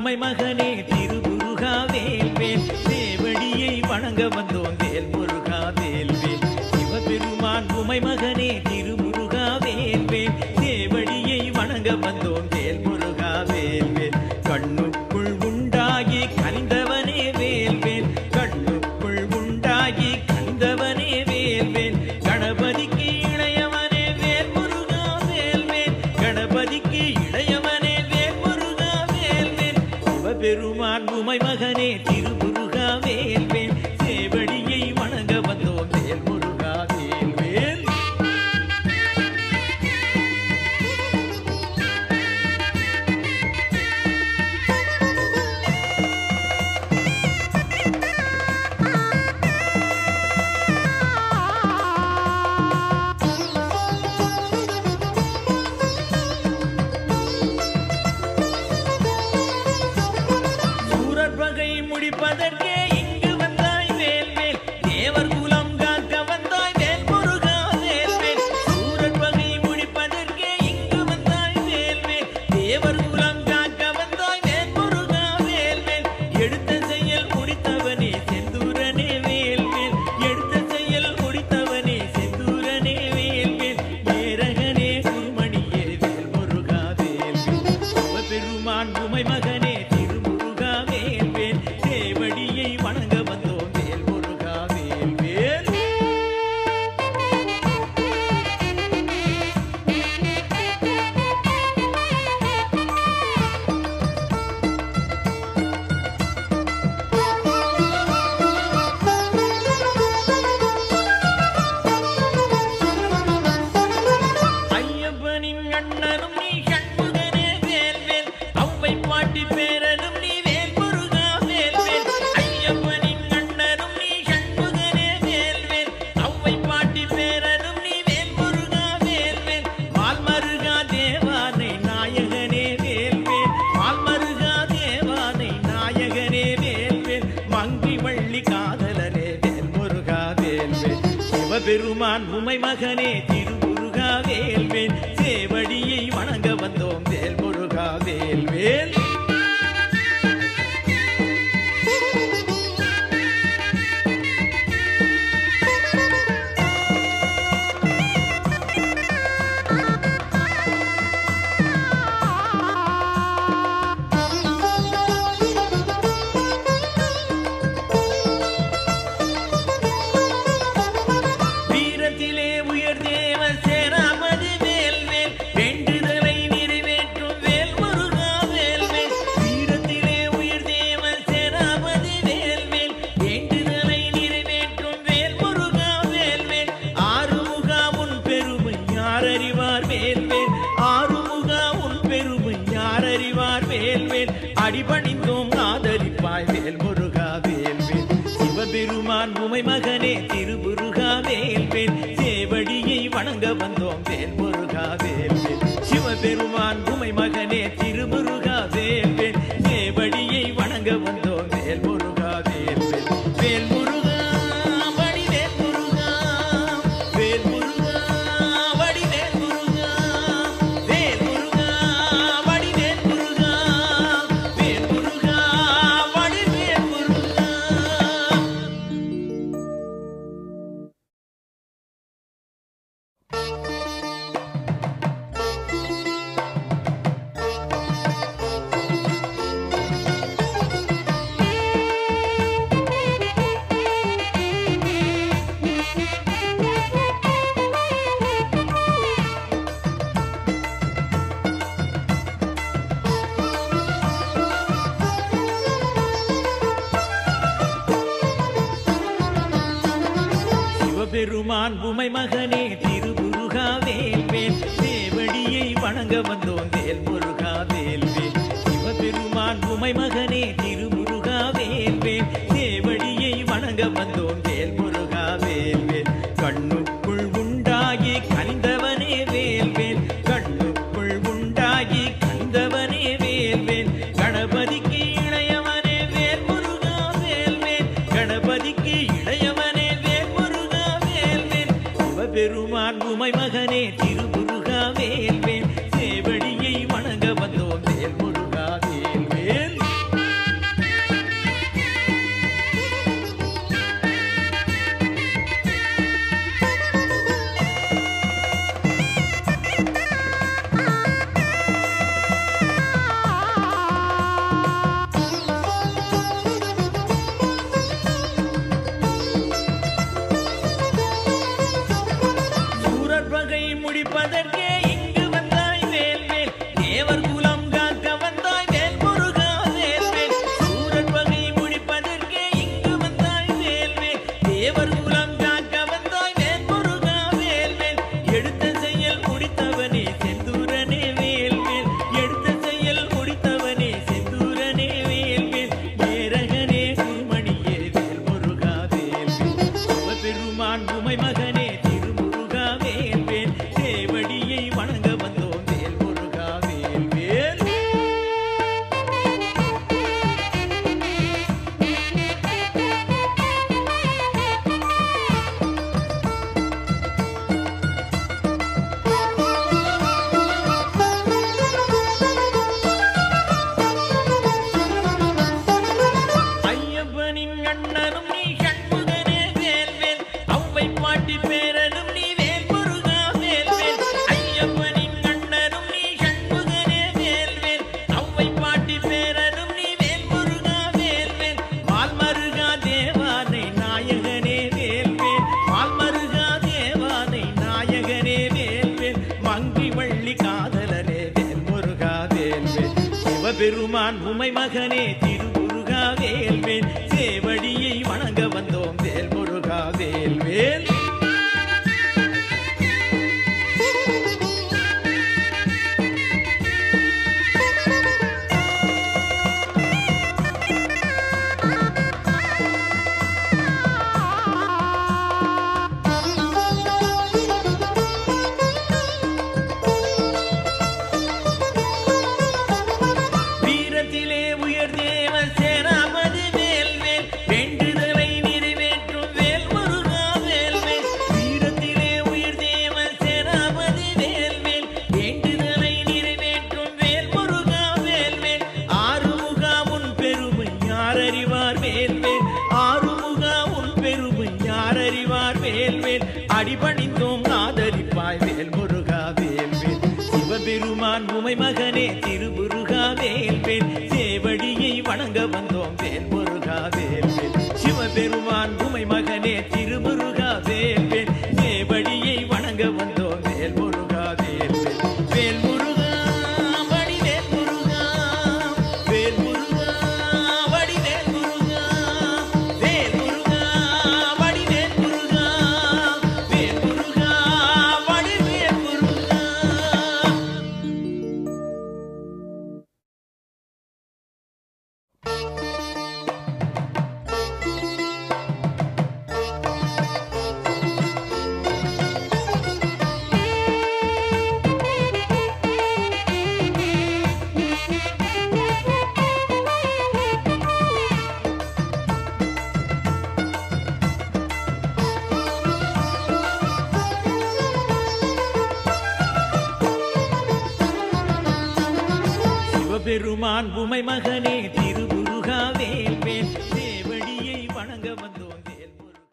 உமை மகனே திருமுருகா வேல்வேல் சேவடியை வணங்க வந்தோம் வேல் முருகா வேல்வேல் சிவபெருமான் உமை மகனே திருமுருகா வேல்வேல் சேவடியை வணங்க வந்தோம் வேல் முருகா வேல்வேல் கண்ணுக்குள் உண்டாகி கனிந்தவனே வேல்வேல் கண்ணுக்குள் உண்டாகி கனிந்தவனே வேல்வேல் கணபதிக்கு இளையவனே வேல் முருகா வேல்வேல் கணபதிக்கு இளையவனே வேல் முருகா வேல்வேல் சிவபெருமான் உமை மகனே திருமுருகா வேல்வேல் சேவடியை வணங்க வந்தோம் வேல் முருகா வேல்வேல் முடிப்பதற்கே இங்கு வந்தாய் வேல்வேல் தேவர் குலம் காக்க வந்தாய் வேல் முருகா வேல்வேல் சூரர் பகை முடிப்பதற்கே இங்கு வந்தாய் வேல்வேல் தேவர் குலம் காக்க வந்தாய் வேல் முருகா வேல்வேல் எடுத்த செயல் முடித்தவனே செந்தூரனே வேல்வேல் எடுத்த செயல் முடித்தவனே செந்தூரனே வேல்வேல் ஏரகனே குருமணியே வேல் முருகா வேல்வேல் சிவபெருமான் உமை மகனே திருமுருகா வேல்வேல் சேவடியை வணங்க வந்தோம் வேல் முருகா வேல்வேல் ஐயப்பனின் அண்ணனும் நீ சண்முகனே வேல்வேல் அவ்வை பாட்டி பேரனும் நீ வேல் முருகா வேல்வேல் ஐயப்பனின் அண்ணனும் நீ சண்முகனே வேல்வேல் அவ்வை பாட்டி பேரனும் நீ வேல் முருகா வேல்வேல் மால்மருகா தேவானை நாயகனே வேல்வேல் மால்மருகா தேவானை நாயகனே வேல்வேல் மங்கி வள்ளி காதலனே வேல் முருகா வேல்வேல் சிவபெருமான் உமை மகனே திருமுருகா வேல்வேல் சேவடியை வணங்க வந்தோம் வேல் முருகா வேல்வேல் வீரத்திலே உயர் தேவ சேனாபதி வேல்வேல் வேண்டுதலை நிறைவேற்றும் வேல் முருகா வேல்வேல் வீரத்திலே உயர் தேவ சேனாபதி வேல்வேல் வேண்டுதலை நிறைவேற்றும் வேல் முருகா வேல்வேல் ஆறுமுகா உன் பெருமை யார் அறிவார் வேல்வேல் ஆறுமுகா உன் பெருமை யார் அறிவார் வேல்வேல் அடிபணிந்தோம் ஆதரிப்பாய் வேல் முருகா வேல்வேல் சிவபெருமான் உமை மகனே திருமுருகா வேல்வேல் சேவடியை வணங்க வந்தோம் வேல் முருகா வேல்வேல் சிவபெருமான் உமை மகனே திருமுருகா வேல்வேல் சேவடியை வணங்க வந்தோம் வேல் முருகா வேல்வேல் வேல் முருகா வடி வேல் முருகா வேல் முருகா வடி வேல் முருகா வேல் முருகா வடி வேல் முருகா வேல் முருகா வடி வேல் முருகா சிவபெருமான் உமை மகனே திருமுருகா வேல்வேல் சேவடியை வணங்க வந்தோம் வேல் முருகா வேல்வேல் சிவபெருமான் உமை மகனே திருமுருகா வேல்வேல் சேவடியை வணங்க வந்தோம் வேல் முருகா வேல்வேல் கண்ணுக்குள் உண்டாகி கனிந்தவனே வேல்வேல் கண்ணுக்குள் உண்டாகி கனிந்தவனே வேல்வேல் கணபதிக்கு இளையவனே வேல் முருகா வேல்வேல் கணபதிக்கு இளையவனே வேல் முருகா வேல்வேல் சிவபெருமான் உமை மகனே திருமுருகா வேல்வேல் சேவடியை வணங்க வந்தோம் வேல் முருகா வேல்வேல் மகனே திருமுருகா வேல்வேல் சேவடியை வணங்க வந்தோம் வேல் முருகா வேல்வேல் அடிபணிந்தோம் ஆதரிப்பாய் வேல் முருகா வேல்வேல் சிவபெருமான் உமை மகனே திருமுருகா வேல்வேல் சேவடியை வணங்க வந்தோம் வேல் முருகா வேல்வேல் சிவபெருமான் உமை மகனே திருமுருகா வேல்வேல் சேவடியை வணங்க வந்தோம் வேல் முருகா வேல்வேல் வேல் முருகா வடிவேல் முருகா வேல் முருகா வடிவேல் முருகா வேல் முருகா வடிவேல் முருகா பெருமான் உமை மகனே திருமுருகா வேல்வேல்